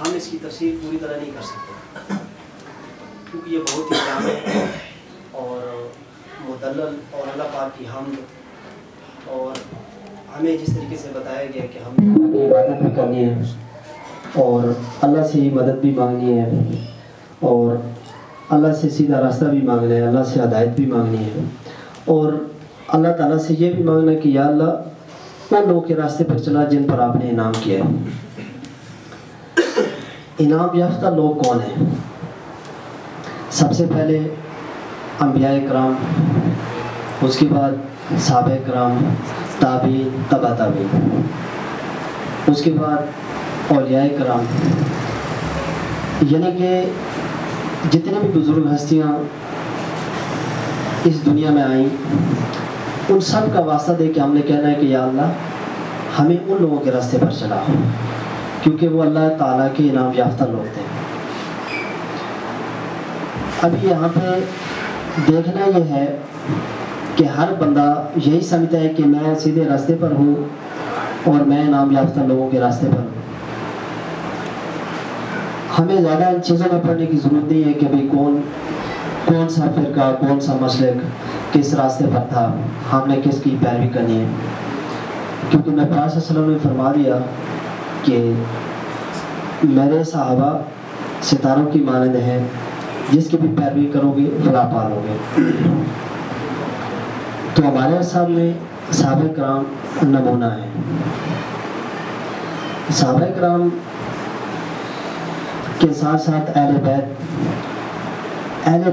ہم اس کی تفسیر پوری طرح نہیں کر سکتے کیونکہ یہ بہت ہی جامع اور مدلل اور اللہ پاک کی حمد اور ہمیں جس طریقے سے بتایا گیا کہ ہم عبادت بھی کرنی ہے اور اللہ سے مدد بھی مانگنی ہے اور اللہ سے سیدھا راستہ بھی مانگنا ہے، اللہ سے ہدایت بھی مانگنی ہے اور اللہ تعالیٰ سے یہ بھی مانگنا کہ یا اللہ ان لوگوں کے راستے پر چلا جن پر آپ نے انعام کیا ہے۔ انعام یافتہ لوگ کون ہیں؟ سب سے پہلے انبیاء کرام، اس کے بعد صحابہ کرام، تابعین، تبع تابعین، اس کے بعد اولیاء کرام، یعنی کہ جتنے بھی بزرگ ہستیاں اس دنیا میں آئیں ان سب کا واسطہ دے کے ہم نے کہنا ہے کہ یا اللہ ہمیں ان لوگوں کے راستے پر چلا، کیونکہ وہ اللہ تعالیٰ کے انعام یافتہ لوگ تھے۔ ابھی یہاں پہ دیکھنا یہ ہے کہ ہر بندہ یہی سمجھتا ہے کہ میں سیدھے راستے پر ہوں اور میں انعام یافتہ لوگوں کے راستے پر ہوں۔ ہمیں زیادہ ان چیزوں میں پڑھنے کی ضرورت نہیں ہے کہ بھئی کون سا فرقہ، کون سا مسلک کس راستے پر تھا، ہم نے کس کی پیروی کرنی ہے، کیونکہ نبی صلی اللہ علیہ وسلم نے فرما دیا کہ میرے صحابہ ستاروں کی مانند ہیں، جس کی بھی پیروی کرو گے فلاح پالو گے۔ تو ہمارے سامنے صحابہ کرام نمونہ ہیں۔ صحابہ کرام کے ساتھ ساتھ اہل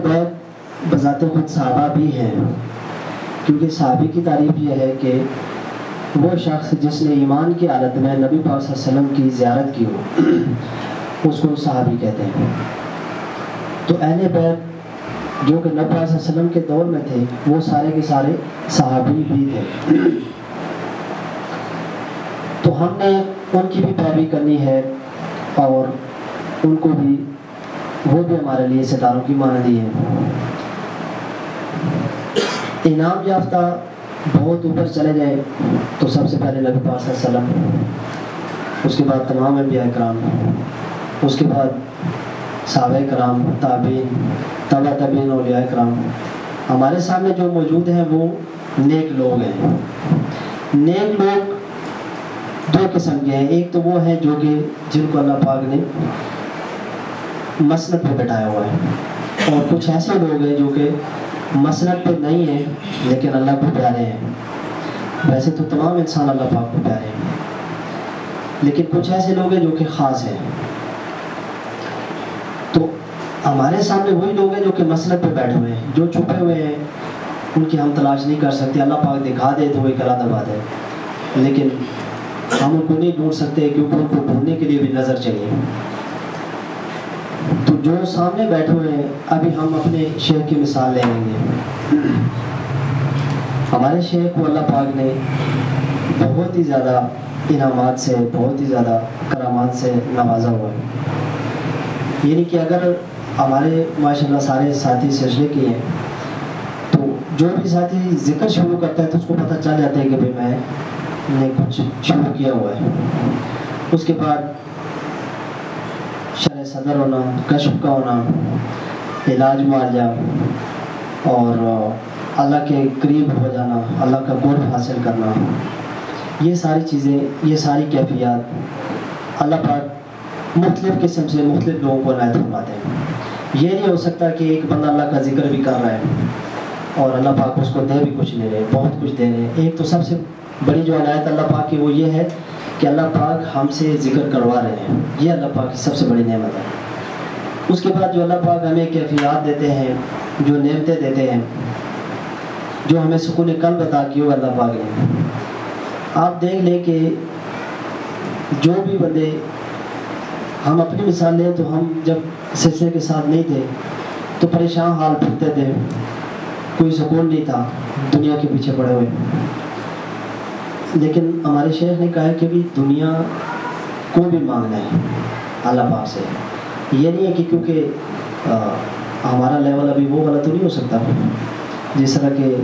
بیت بذات خود صحابہ بھی ہیں، کیونکہ صحابی کی تعریف یہ ہے کہ وہ شخص جس نے ایمان کی حالت میں نبی پاک صلی اللہ علیہ وسلم کی زیارت کی ہو اس کو صحابی کہتے ہیں۔ تو اہل بیت جو کہ نبی پاک صلی اللہ علیہ وسلم کے دور میں تھے وہ سارے کے سارے صحابی بھی تھے، تو ہم نے ان کی بھی پیروی کرنی ہے اور ان کو بھی، وہ بھی ہمارے لیے ستاروں کی مانند ہی ہے۔ انعام یافتہ بہت اوپر چلے جائے تو سب سے پہلے نبی پاک صلی اللہ علیہ وسلم، اس کے بعد تمام انبیاء کرام، اس کے بعد صحابہ کرام، تابعین، تبع تابعین، اولیاء کرام۔ ہمارے سامنے جو موجود ہیں وہ نیک لوگ ہیں۔ نیک لوگ دو قسم کے ہیں، ایک تو وہ ہیں جو کہ جن کو اللہ پاک نے مسند پہ بٹھایا ہوا ہے، اور کچھ ایسے لوگ ہیں جو کہ مسند پہ نہیں ہیں لیکن اللہ کو پیارے ہیں۔ ویسے تو تمام انسان اللہ پاک کو پیارے ہیں، لیکن کچھ ایسے لوگ ہیں جو کہ خاص ہیں۔ تو ہمارے سامنے وہی لوگ ہیں جو کہ مسند پہ بیٹھے ہوئے ہیں، جو چھپے ہوئے ہیں ان کی ہم تلاش نہیں کر سکتے، اللہ پاک دکھا دے تو وہ ایک الگ بات ہے، لیکن ہم ان کو نہیں ڈھونڈ سکتے کیونکہ ان کو ڈھونڈنے کے لیے بھی نظر چاہیے۔ تو جو سامنے بیٹھے ہوئے ہیں، ابھی ہم اپنے شیخ کی مثال لے لیں گے۔ ہمارے شیخ کو اللہ پاک نے بہت ہی زیادہ انعامات سے، بہت ہی زیادہ کرامات سے نوازا ہوا ہے، یعنی کہ اگر ہمارے ماشاءاللہ سارے ساتھی سجدے کیے ہیں تو جو بھی ساتھی ذکر شروع کرتا ہے تو اس کو پتہ چل جاتا ہے کہ بھئی میں نے کچھ شروع کیا ہوا ہے۔ اس کے بعد شرح صدر ہونا، کشف کا ہونا، علاج معالجہ اور اللہ کے قریب ہو جانا، اللہ کا قرب حاصل کرنا، یہ ساری چیزیں، یہ ساری کیفیات اللہ پاک مختلف قسم سے مختلف لوگوں کو عنایت فرماتے ہیں۔ یہ نہیں ہو سکتا کہ ایک بندہ اللہ کا ذکر بھی کر رہا ہے اور اللہ پاک اس کو دے بھی کچھ نہیں رہے، بہت کچھ دے رہے ہیں۔ ایک تو سب سے بڑی جو عنایت اللہ پاک کی وہ یہ ہے کہ اللہ پاک ہم سے ذکر کروا رہے ہیں، یہ اللہ پاک کی سب سے بڑی نعمت ہے۔ اس کے بعد جو اللہ پاک ہمیں کیفیات دیتے ہیں، جو نعمتیں دیتے ہیں، جو ہمیں سکون قلب عطا کی ہو اللہ پاک نے، آپ دیکھ لیں کہ جو بھی بندے، ہم اپنی مثال لیں تو ہم جب سلسلے کے ساتھ نہیں تھے تو پریشان حال پھرتے تھے، کوئی سکون نہیں تھا، دنیا کے پیچھے پڑے ہوئے۔ لیکن ہمارے شیخ نے کہا کہ بھی دنیا کو بھی مانگنا ہے اللہ پاک سے، یہ نہیں ہے کہ کیونکہ ہمارا لیول ابھی وہ والا تو نہیں ہو سکتا، جس طرح کہ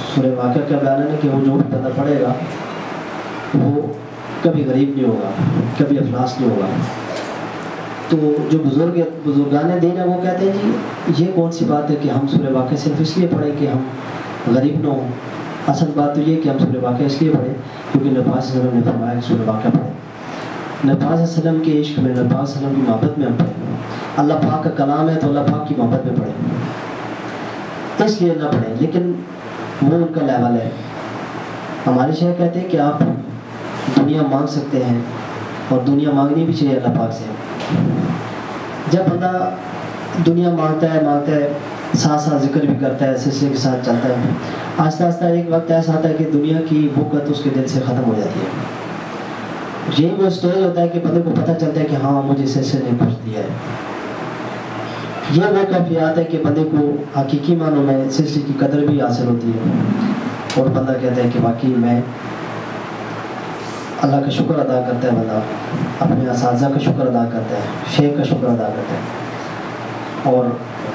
سورہ واقعہ کا بیان ہے کہ وہ جو بھی بندہ پڑھے گا وہ کبھی غریب نہیں ہوگا، کبھی افلاس نہیں ہوگا، تو جو بزرگان دین ہیں وہ کہتے ہیں جی یہ کون سی بات ہے کہ ہم سورہ واقعہ صرف اس لیے پڑھیں کہ ہم غریب نہ ہوں. اصل بات تو یہ کہ ہم سورہ واقعہ اس لیے پڑھیں کیونکہ نبی پاک صلی اللہ علیہ وسلم نے فرمایا کہ سورہ واقعہ پڑھیں. نبی پاک صلی اللہ علیہ وسلم کے عشق میں، نبی پاک صلی اللہ علیہ وسلم کی محبت میں ہم پڑھیں. اللہ پاک کا کلام ہے تو اللہ پاک کی محبت میں پڑھیں، اس لیے نہ پڑھیں. لیکن وہ ان کا لیول ہے. ہمارے شیخ کہتے ہیں کہ آپ دنیا مانگ سکتے ہیں اور دنیا مانگنی بھی چاہیے اللہ پاک سے. جب بندہ دنیا مانگتا ہے ساتھ ساتھ ذکر بھی کرتا ہے، سلسلے کے ساتھ چلتا ہے، آہستہ آہستہ ایک وقت ایسا آتا ہے کہ دنیا کی بھوکت اس کے دل سے ختم ہو جاتی ہے. یہی وہ اسٹیج ہوتا ہے کہ بندے کو پتہ چلتا ہے کہ ہاں مجھے سلسلے نے کچھ دیا ہے. یہ وہ کیفیات ہے کہ بندے کو حقیقی معنوں میں سلسلے کی قدر بھی حاصل ہوتی ہے اور بندہ کہتا ہے کہ واقعی میں اللہ کا شکر ادا کرتا ہے. بندہ اپنے اساتذہ کا شکر ادا کرتا ہے، شیخ کا شکر ادا کرتا ہے، اور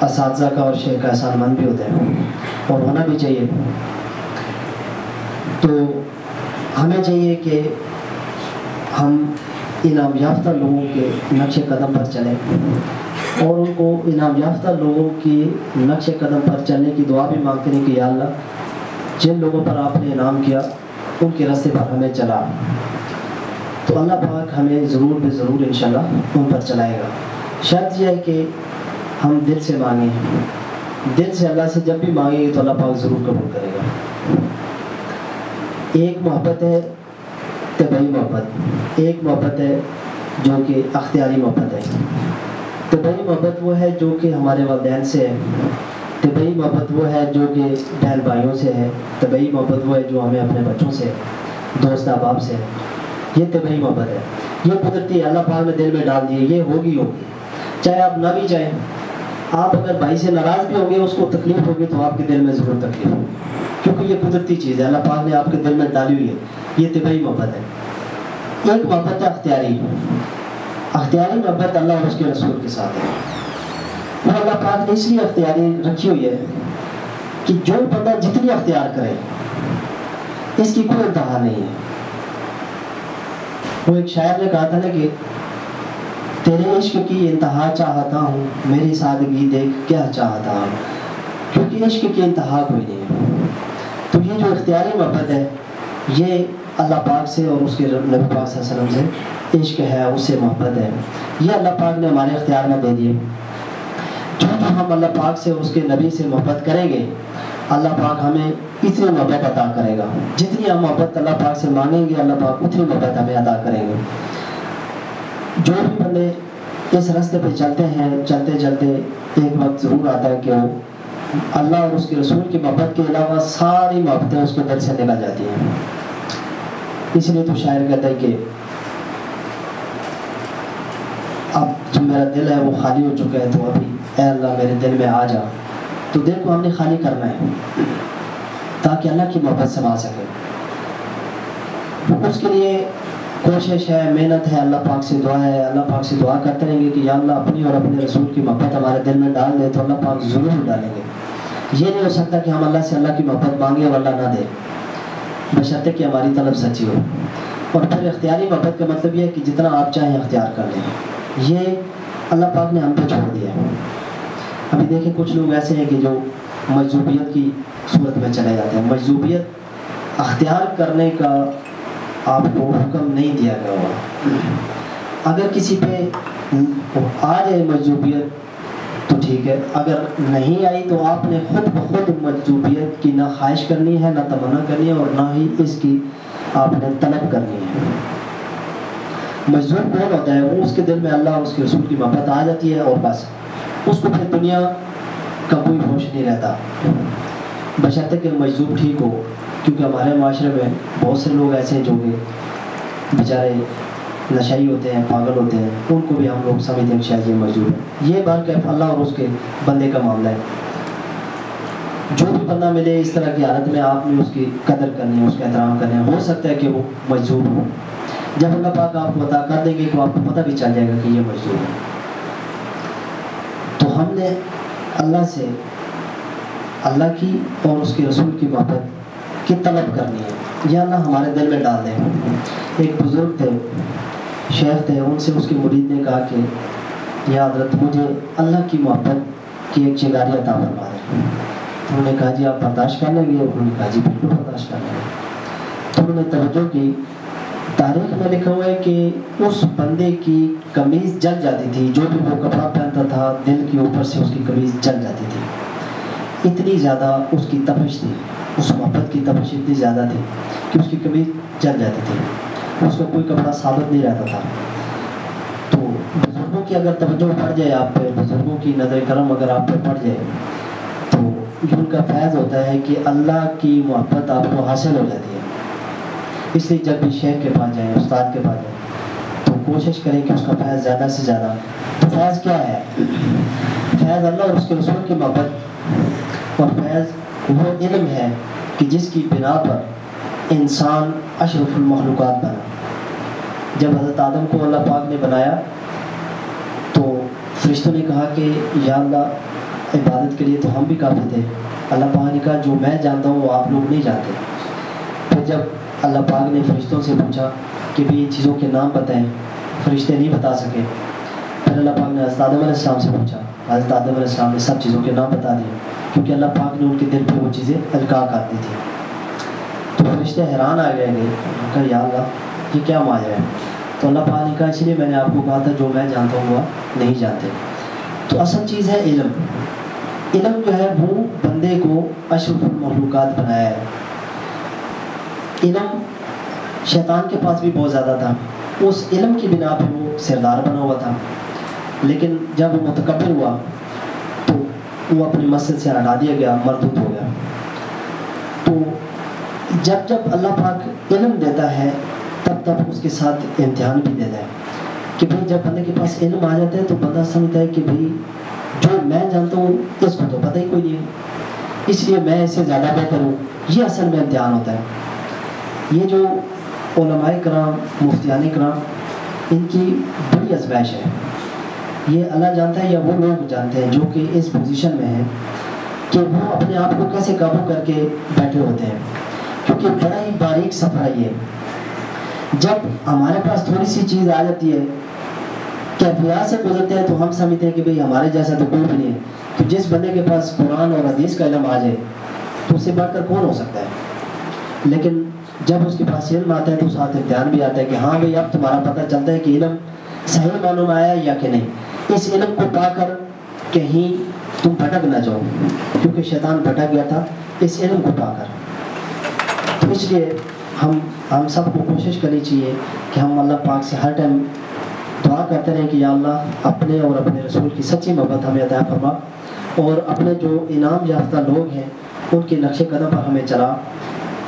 اساتذہ کا اور شیخ کا احسان مند بھی ہوتا ہے اور ہونا بھی چاہیے. تو ہمیں چاہیے کہ ہم انعام یافتہ لوگوں کے نقش قدم پر چلیں اور ان کو انعام یافتہ لوگوں کی نقش قدم پر چلنے کی دعا بھی مانگتے ہیں کہ یا اللہ جن لوگوں پر آپ نے انعام کیا ان کے راستے پر ہمیں چلا، تو اللہ پاک ہمیں ضرور بے ضرور انشاءاللہ ان پر چلائے گا. شرط یہ ہے کہ ہم دل سے مانگیں، دل سے اللہ سے جب بھی مانگیں گے تو اللہ پاک ضرور قبول کرے گا. ایک محبت ہے طبعی محبت، ایک محبت ہے جو کہ اختیاری محبت ہے. طبعی محبت وہ ہے جو کہ ہمارے والدین سے ہے، طبعی محبت وہ ہے جو کہ بہن بھائیوں سے ہے، طبعی محبت وہ ہے جو ہمیں اپنے بچوں سے ہے، دوست احباب سے ہے. یہ طبعی محبت ہے، یہ قدرتی ہے، اللہ پاک نے دل میں ڈال دی ہے، یہ ہوگی چاہے آپ نہ بھی چاہیں. آپ اگر بھائی سے ناراض بھی ہوں گے، اس کو تکلیف ہوگی تو آپ کے دل میں ضرور تکلیف ہوگی، کیونکہ یہ قدرتی چیز ہے، اللہ پاک نے آپ کے دل میں ڈالی ہوئی ہے. یہ طبعی محبت ہے. ایک محبت ہے اختیاری. اختیاری محبت اللہ اور اس کے رسول کے ساتھ ہے. وہ اللہ پاک نے اس لیے اختیاری رکھی ہوئی ہے کہ جو بندہ جتنی اختیار کرے اس کی کوئی انتہا نہیں ہے. وہ ایک شاعر نے کہا تھا نا کہ تیرے عشق کی انتہا چاہتا ہوں، میری سادگی دیکھ کیا چاہتا ہوں، کیونکہ عشق کی انتہا کوئی نہیں ہے. تو یہ جو اختیاری محبت ہے یہ اللہ پاک سے اور اس کے نبی پاک صلی اللہ علیہ وسلم سے عشق ہے، اس سے محبت ہے. یہ اللہ پاک نے ہمارے اختیار میں دے دیے. جو ہم اللہ پاک سے اور اس کے نبی سے محبت کریں گے اللہ پاک ہمیں اتنی محبت عطا کرے گا. جتنی ہم محبت اللہ پاک سے مانگیں گے اللہ پاک اتنی محبت ہمیں عطا کریں گے. جو بھی بندے اس راستے پہ چلتے ہیں، چلتے چلتے ایک وقت ضرور آتا ہے کہ وہ اللہ اور اس کے رسول کی محبت کے علاوہ ساری محبتیں اس کے دل سے نکل جاتی ہیں. اس لیے تو شاعر کہتا ہے کہ اب جو میرا دل ہے وہ خالی ہو چکا ہے، تو ابھی اے اللہ میرے دل میں آ جا. تو دل کو ہم نے خالی کرنا ہے تاکہ اللہ کی محبت سما سکے. اس کے لیے کوشش ہے، محنت ہے، اللہ پاک سے دعا ہے. اللہ پاک سے دعا کرتے رہیں گے کہ یا اللہ اپنی اور اپنے رسول کی محبت ہمارے دل میں ڈال دے، تو اللہ پاک ضرور ڈالیں گے. یہ نہیں ہو سکتا کہ ہم اللہ سے اللہ کی محبت مانگیں اور اللہ نہ دے، بشرطے کہ ہماری طلب سچی ہو. اور پھر اختیاری محبت کا مطلب یہ ہے کہ جتنا آپ چاہیں اختیار کر لیں. یہ اللہ پاک نے ہم پہ چھوڑ دیا ہے. ابھی دیکھیں کچھ لوگ ایسے ہیں کہ جو مجذوبیت کی صورت میں چلے جاتے ہیں. مجذوبیت اختیار کرنے کا آپ کو حکم نہیں دیا گیا ہوا. اگر کسی پہ آ جائے مجذوبیت تو ٹھیک ہے، اگر نہیں آئی تو آپ نے خود بخود مجذوبیت کی نہ خواہش کرنی ہے، نہ تمنا کرنی ہے، اور نہ ہی اس کی آپ نے طلب کرنی ہے. مجذوب کون ہوتا ہے؟ وہ اس کے دل میں اللہ اور اس کے رسول کی محبت آ جاتی ہے اور بس اس کو پھر دنیا کا کوئی ہوش نہیں رہتا، بشرطے کہ مجذوب ٹھیک ہو. کیونکہ ہمارے معاشرے میں بہت سے لوگ ایسے ہیں جو کہ بیچارے نشائی ہوتے ہیں، پاگل ہوتے ہیں، ان کو بھی ہم لوگ سمجھتے ہیں شاید یہ مجذوب ہے. یہ بات کہ اللہ اور اس کے بندے کا معاملہ ہے. جو بھی بندہ ملے اس طرح کی حالت میں آپ نے اس کی قدر کرنی ہے، اس کا احترام کرنا ہے. ہو سکتا ہے کہ وہ مجذوب ہو، جب اللہ پاک آپ کو عطا کر دیں گے تو آپ کو پتہ بھی چل جائے گا کہ یہ مجذوب ہے. تو ہم نے اللہ سے اللہ کی اور اس کے رسول کی محبت کی طلب کرنی ہے. یا اللہ ہمارے دل میں ڈال دیں. ایک بزرگ تھے، شیخ تھے، ان سے اس کے مرید نے کہا کہ یا حضرت مجھے اللہ کی محبت کی ایک چنگاری عطا فرما دیں۔ تو انہوں نے کہا جی آپ برداشت کر لیں گے؟ انہوں نے کہا جی بالکل برداشت کر لیں گے۔ تو انہوں نے توجہ کی، تاریخ میں لکھا ہوا ہے کہ اس بندے کی قمیض جل جاتی تھی، جو بھی وہ کپڑا پہنتا تھا دل کے اوپر سے اس کی قمیض جل جاتی تھی، اتنی زیادہ اس کی تپش تھی، اس محبت کی تپش اتنی زیادہ تھی کہ اس کی قمیض جل جاتی تھی، اس کا کوئی کپڑا ثابت نہیں رہتا تھا۔ تو بزرگوں کی اگر توجہ پڑ جائے آپ پہ، بزرگوں کی نظر کرم اگر آپ پہ پڑ جائے تو یہ ان کا فیض ہوتا ہے کہ اللہ کی محبت آپ کو حاصل ہو جاتی ہے۔ اس لیے جب بھی شیخ کے پاس جائیں، استاد کے پاس جائیں، تو کوشش کریں کہ اس کا فیض زیادہ سے زیادہ۔ تو فیض کیا ہے؟ فیض اللہ اور اس کے رسول کی محبت، اور فیض وہ علم ہے کہ جس کی بنا پر انسان اشرف المخلوقات بنا۔ جب حضرت آدم کو اللہ پاک نے بنایا تو فرشتوں نے کہا کہ یا اللہ عبادت کے لیے تو ہم بھی کافی تھے۔ اللہ پاک نے کہا جو میں جانتا ہوں وہ آپ لوگ نہیں جانتے۔ پھر جب اللہ پاک نے فرشتوں سے پوچھا کہ بھی ان چیزوں کے نام بتائیں، فرشتے نہیں بتا سکے۔ پھر اللہ پاک نے حضرت آدم علیہ السلام سے پوچھا، حضرت آدم علیہ السلام نے سب چیزوں کے نام بتا دیے، کیونکہ اللہ پاک نے ان کے دل پہ وہ چیزیں القاء کر دی تھی۔ تو فرشتے حیران آ گئے کہ کہا یا اللہ یہ کیا ماجرا ہے؟ تو اللہ پاک نے کہا اس لیے میں نے آپ کو کہا تھا جو میں جانتا ہوں وہ نہیں جانتے۔ تو اصل چیز ہے علم۔ علم جو ہے وہ بندے کو اشرف المخلوقات بنایا ہے۔ علم شیطان کے پاس بھی بہت زیادہ تھا، اس علم کی بنا پہ وہ سردار بنا ہوا تھا، لیکن جب وہ متکبر ہوا تو وہ اپنی مسجد سے ہٹا دیا گیا، مردود ہو گیا۔ تو جب جب اللہ پاک علم دیتا ہے تب تب اس کے ساتھ امتحان بھی دیتا ہے کہ بھائی جب بندے کے پاس علم آ جاتا ہے تو بندہ سمجھتا ہے کہ بھائی جو میں جانتا ہوں اس کو تو پتہ ہی کوئی نہیں ہے، اس لیے میں اس سے زیادہ بہتر ہوں۔ یہ اصل میں امتحان ہوتا ہے۔ یہ جو علماء کرام، مفتیان کرام، ان کی بڑی آزمائش ہے۔ یہ اللہ جانتا ہے یا وہ لوگ جانتے ہیں جو کہ اس پوزیشن میں ہیں کہ وہ اپنے آپ کو کیسے قابو کر کے بیٹھے ہوتے ہیں، کیونکہ بڑا ہی باریک سفر ہے یہ۔ جب ہمارے پاس تھوڑی سی چیز آ جاتی ہے، کیفیات سے گزرتے ہیں، تو ہم سمجھتے ہیں کہ بھئی ہمارے جیسا تو کوئی بھی نہیں ہے۔ تو جس بندے کے پاس قرآن اور حدیث کا علم آ جائے تو اس سے بڑھ کر کون ہو سکتا ہے؟ لیکن جب اس کے پاس علم آتا ہے تو ساتھ امتحان بھی آتا ہے کہ ہاں بھئی اب تمہارا پتہ چلتا ہے کہ علم صحیح معلوم آیا یا کہ نہیں۔ اس علم کو پا کر کہیں تم بھٹک نہ جاؤ، کیونکہ شیطان بھٹک گیا تھا اس علم کو پا کر۔ تو اس لیے ہم سب کو کوشش کرنی چاہیے کہ ہم اللہ پاک سے ہر ٹائم دعا کرتے رہیں کہ یا اللہ اپنے اور اپنے رسول کی سچی محبت ہمیں عطا فرما، اور اپنے جو انعام یافتہ لوگ ہیں ان کے نقش قدم پر ہمیں چلا۔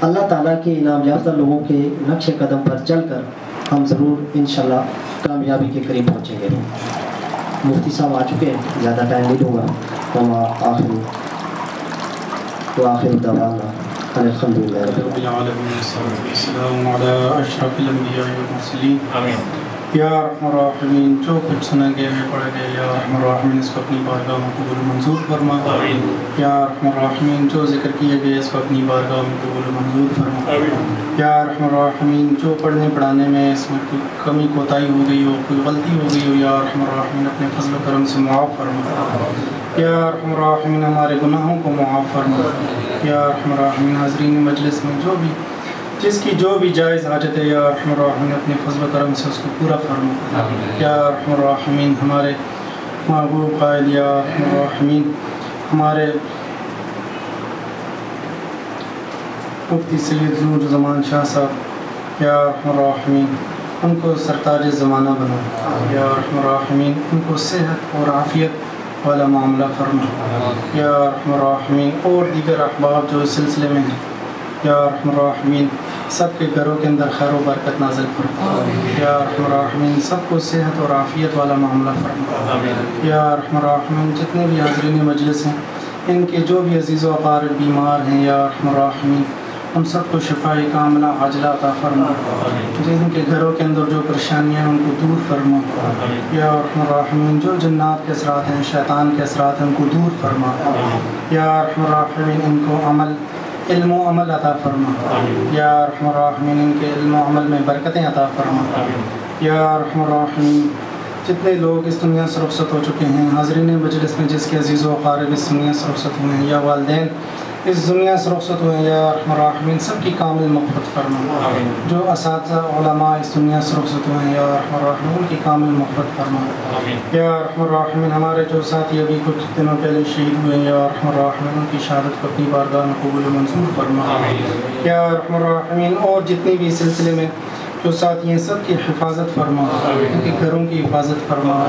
اللہ تعالیٰ کے انعام یافتہ لوگوں کے نقش قدم پر چل کر ہم ضرور انشاءاللہ کامیابی کے قریب پہنچیں گے۔ مفتی صاحب آ چکے ہیں، زیادہ ٹائم نہیں لوں گا۔ وآخر دعوانا الحمد للہ رب العالمین، السلام علی اشرف الانبیاء والمرسلین۔ آمین۔ یا رحم الراحمین، جو کچھ سنا گیا ہے پڑھا گیا، یا رحم الراحمین اس کو اپنی بارگاہ میں قبول منظور فرما۔ یا رحم الراحمین جو ذکر کیا گیا اس کو اپنی بارگاہ میں قبول منظور فرما۔ یا رحم الراحمین جو پڑھنے پڑھانے میں اس میں کوئی کمی کوتاہی ہو گئی ہو، کوئی غلطی ہو گئی ہو، یا رحم الراحمین اپنے فضل و کرم سے معاف فرما۔ یا رحم الراحمین ہمارے گناہوں کو معاف فرما۔ یا رحم الراحمین حاضرین مجلس میں جو بھی جس کی جو بھی جائز حاجت ہے، یا رحم الراحمین اپنے فضل و کرم سے اس کو پورا فرما۔ یا رحم الراحمین ہمارے محبوب قائد، یا رحم الراحمین ہمارے مفتی سید نور زمان شاہ صاحب، یا رحم الراحمین ان کو سرتاج زمانہ بنا۔ یا رحم الراحمین ان کو صحت اور عافیت والا معاملہ فرما۔ یا رحم الراحمین اور دیگر احباب جو اس سلسلے میں ہیں، یا رحم الراحمین سب کے گھروں کے اندر خیر و برکت نازل فرما۔ یا رحم الراحمین سب کو صحت اور عافیت والا معاملہ فرما۔ یا رحم الراحمین جتنے بھی حاضرین مجلس ہیں، ان کے جو بھی عزیز و اقارب بیمار ہیں، یا رحم الراحمین ان سب کو شفاء کاملہ عاجلہ عطا فرما۔ جن کے گھروں کے اندر جو پریشانیاں ہیں ان کو دور فرما۔ یا رحم الراحمین جو جنات کے اثرات ہیں، شیطان کے اثرات ہیں، ان کو دور فرما۔ یا رحم الراحمین ان کو علم و عمل عطا فرما۔ یا رحم الراحمین ان کے علم و عمل میں برکتیں عطا فرما۔ یا رحم الراحمین جتنے لوگ اس دنیا سے رخصت ہو چکے ہیں، حاضرین مجلس میں جس کے عزیز و اقارب اس دنیا سے رخصت ہوئے ہیں، یا والدین اس دنیا سے رخصت ہوئے ہیں، یا ارحم الراحمین سب کی کامل مغفرت فرما۔ جو اساتذہ علماء اس دنیا سے رخصت ہوئے ہیں، یا ارحم الراحمین ان کی کامل مغفرت فرما۔ یا ارحم الراحمین ہمارے جو ساتھی ابھی کچھ دنوں پہلے شہید ہوئے ہیں، یا ارحم الراحمین ان کی شہادت کو اپنی بارگاہ میں قبول و منظور فرما۔ یا ارحم الراحمین اور جتنی بھی سلسلے میں جو ساتھی ہیں سب کی حفاظت فرما، ان کے گھروں کی حفاظت فرما،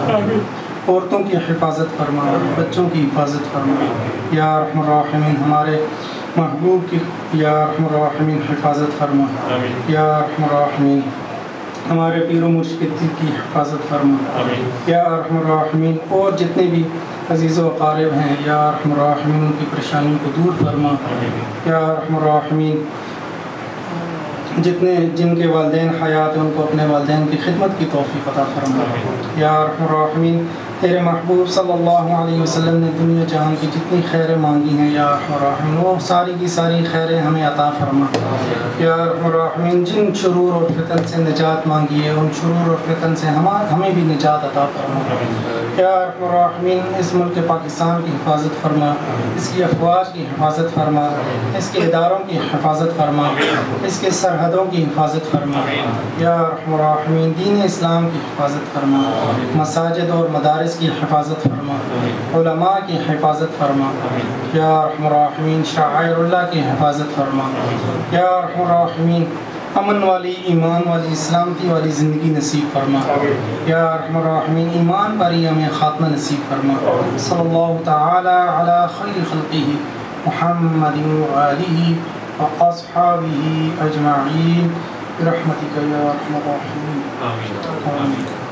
عورتوں کی حفاظت فرما، بچوں کی حفاظت فرما۔ یا ارحم الراحمین ہمارے محبوب کی یا ارحم الراحمین حفاظت فرما۔ یا ارحم الراحمین ہمارے پیر و مرشد کی حفاظت فرما۔ یا ارحم الراحمین اور جتنے بھی عزیز و اقارب ہیں، یا ارحم الراحمین ان کی پریشانیوں کو دور فرما۔ یا ارحم الراحمین جن کے والدین حیات ہیں ان کو اپنے والدین کی خدمت کی توفیق عطا فرما۔ یا ارحم الراحمین تیرے محبوب صلی اللہ علیہ وسلم نے دنیا جہان کی جتنی خیریں مانگی ہیں، یا ارحم الراحمین وہ ساری کی ساری خیریں ہمیں عطا فرما۔ یا ارحم الراحمین جن شرور اور فتن سے نجات مانگی ہے ان شرور اور فتن سے ہمیں بھی نجات عطا فرما۔ یا ارحم الراحمین اس ملک پاکستان کی حفاظت فرما، اس کی افواج کی حفاظت فرما، اس کے اداروں کی حفاظت فرما، اس کے سرحدوں کی حفاظت فرما۔ یا ارحم الراحمین دین اسلام کی حفاظت فرما، مساجد اور مدارس کی حفاظت فرما، علماء کی حفاظت فرما۔ یا ارحم الراحمین شعائر اللہ کی حفاظت فرما۔ یا ارحم الراحمین امن والی، ایمان والی، سلامتی والی زندگی نصیب فرما۔ یا ارحم الراحمین ایمان پر ہی ہمیں خاتمہ نصیب فرما۔ صلی اللہ تعالی علی خیر خلقہ محمد وآلہ وأصحابہ اجمعین برحمتک یا ارحم الراحمین۔ آمین۔